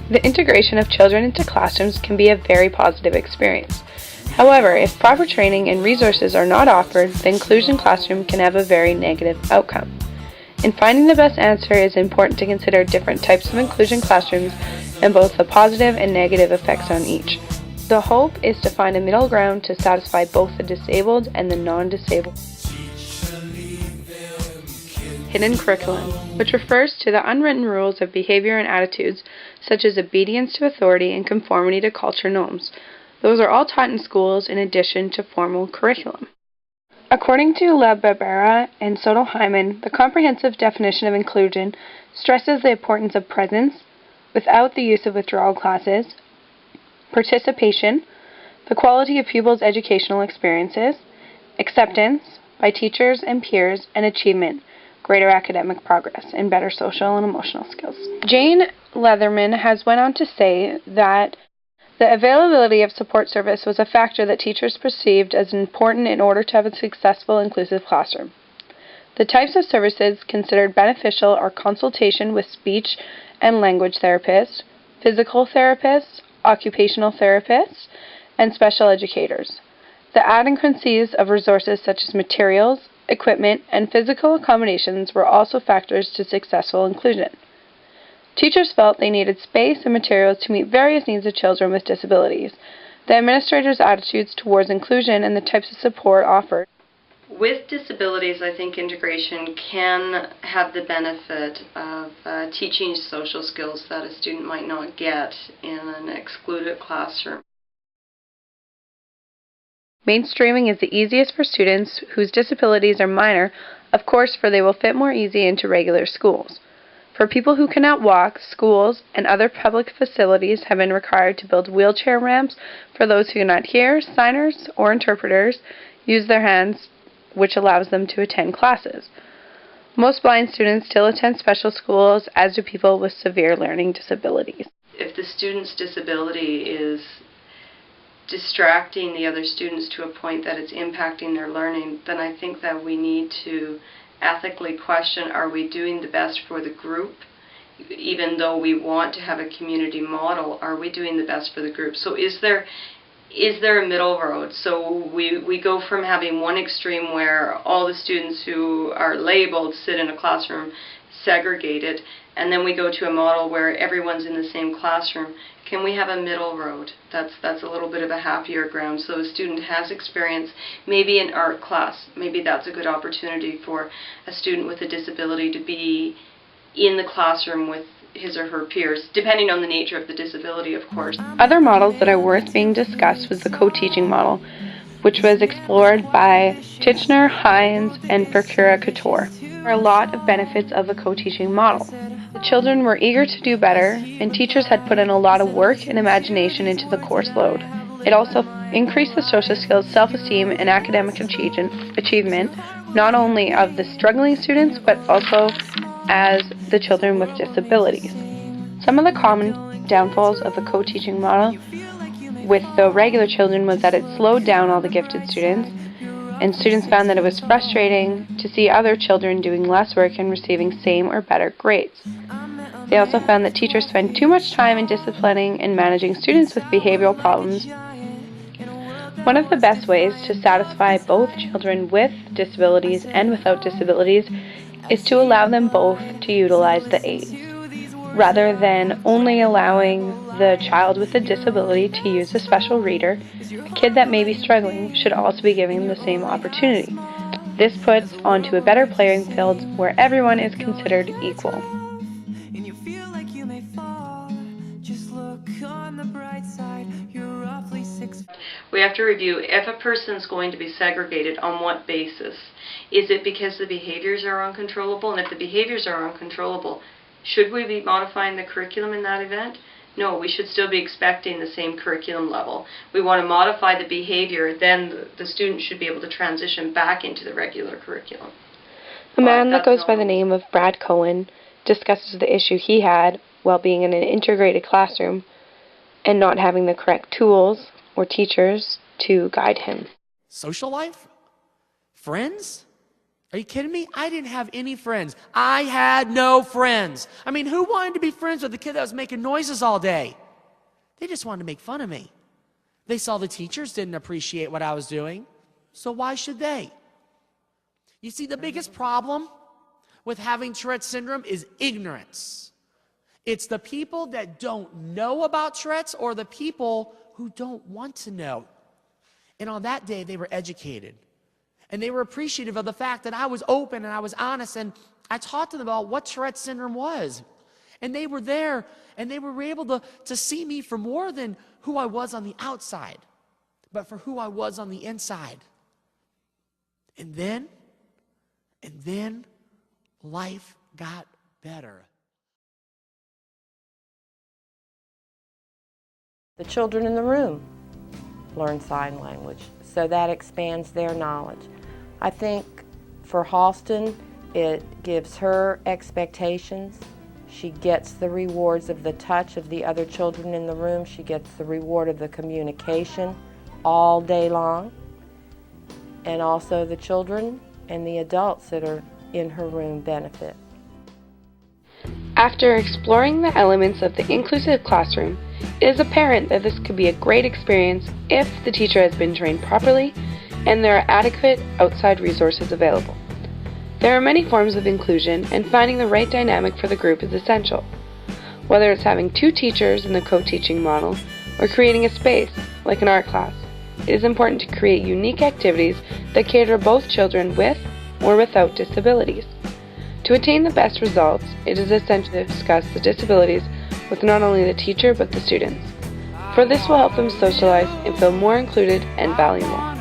The integration of children into classrooms can be a very positive experience. However, if proper training and resources are not offered, the inclusion classroom can have a very negative outcome. In finding the best answer, it is important to consider different types of inclusion classrooms and both the positive and negative effects on each. The hope is to find a middle ground to satisfy both the disabled and the non-disabled. Hidden curriculum, which refers to the unwritten rules of behavior and attitudes, such as obedience to authority and conformity to culture norms. Those are all taught in schools in addition to formal curriculum. According to La Barbera and Soto-Hyman, the comprehensive definition of inclusion stresses the importance of presence, without the use of withdrawal classes, participation, the quality of pupils' educational experiences, acceptance by teachers and peers, and achievement, greater academic progress, and better social and emotional skills. Jane Leatherman has went on to say that the availability of support service was a factor that teachers perceived as important in order to have a successful inclusive classroom. The types of services considered beneficial are consultation with speech and language therapists, physical therapists, occupational therapists, and special educators. The adequacies of resources such as materials, equipment, and physical accommodations were also factors to successful inclusion. Teachers felt they needed space and materials to meet various needs of children with disabilities. The administrators' attitudes towards inclusion and the types of support offered. With disabilities, I think integration can have the benefit of teaching social skills that a student might not get in an excluded classroom. Mainstreaming is the easiest for students whose disabilities are minor, of course, for they will fit more easily into regular schools. For people who cannot walk, schools and other public facilities have been required to build wheelchair ramps for those who cannot hear, signers or interpreters use their hands, which allows them to attend classes. Most blind students still attend special schools, as do people with severe learning disabilities. If the student's disability is distracting the other students to a point that it's impacting their learning, then I think that we need to ethically question, are we doing the best for the group? Even though we want to have a community model, are we doing the best for the group? So is there a middle road? So we go from having one extreme where all the students who are labeled sit in a classroom segregated, and then we go to a model where everyone's in the same classroom. Can we have a middle road that's a little bit of a happier ground? So a student has experience, maybe in art class, maybe that's a good opportunity for a student with a disability to be in the classroom with his or her peers, depending on the nature of the disability, of course. Other models that are worth being discussed was the co-teaching model, which was explored by Titchener, Hines, and Fercura-Couture. There are a lot of benefits of a co-teaching model. The children were eager to do better, and teachers had put in a lot of work and imagination into the course load. It also increased the social skills, self-esteem, and academic achievement, not only of the struggling students, but also as the children with disabilities. Some of the common downfalls of the co-teaching model with the regular children was that it slowed down all the gifted students, and students found that it was frustrating to see other children doing less work and receiving same or better grades. They also found that teachers spend too much time in disciplining and managing students with behavioral problems. One of the best ways to satisfy both children with disabilities and without disabilities is to allow them both to utilize the aids, rather than only allowing the child with a disability to use a special reader. A kid that may be struggling should also be given the same opportunity. This puts onto a better playing field where everyone is considered equal. We have to review if a person's going to be segregated, on what basis. Is it because the behaviors are uncontrollable? And if the behaviors are uncontrollable, should we be modifying the curriculum in that event? No, we should still be expecting the same curriculum level. We want to modify the behavior, then the student should be able to transition back into the regular curriculum. A man that goes by the name of Brad Cohen discusses the issue he had while being in an integrated classroom and not having the correct tools or teachers to guide him. Social life? Friends? Are you kidding me? I didn't have any friends. I had no friends. I mean, who wanted to be friends with the kid that was making noises all day? They just wanted to make fun of me. They saw the teachers didn't appreciate what I was doing, so why should they? You see, the biggest problem with having Tourette's syndrome is ignorance. It's the people that don't know about Tourette's or the people who don't want to know. And on that day, they were educated. And they were appreciative of the fact that I was open and I was honest, and I taught them about what Tourette's syndrome was. And they were there, and they were able to see me for more than who I was on the outside, but for who I was on the inside. And then life got better. The children in the room learn sign language, so that expands their knowledge. I think for Halston, it gives her expectations. She gets the rewards of the touch of the other children in the room. She gets the reward of the communication all day long. And also the children and the adults that are in her room benefit. After exploring the elements of the inclusive classroom, it is apparent that this could be a great experience if the teacher has been trained properly and there are adequate outside resources available. There are many forms of inclusion, and finding the right dynamic for the group is essential. Whether it's having two teachers in the co-teaching model or creating a space, like an art class, it is important to create unique activities that cater to both children with or without disabilities. To attain the best results, it is essential to discuss the disabilities with not only the teacher but the students, for this will help them socialize and feel more included and valuable.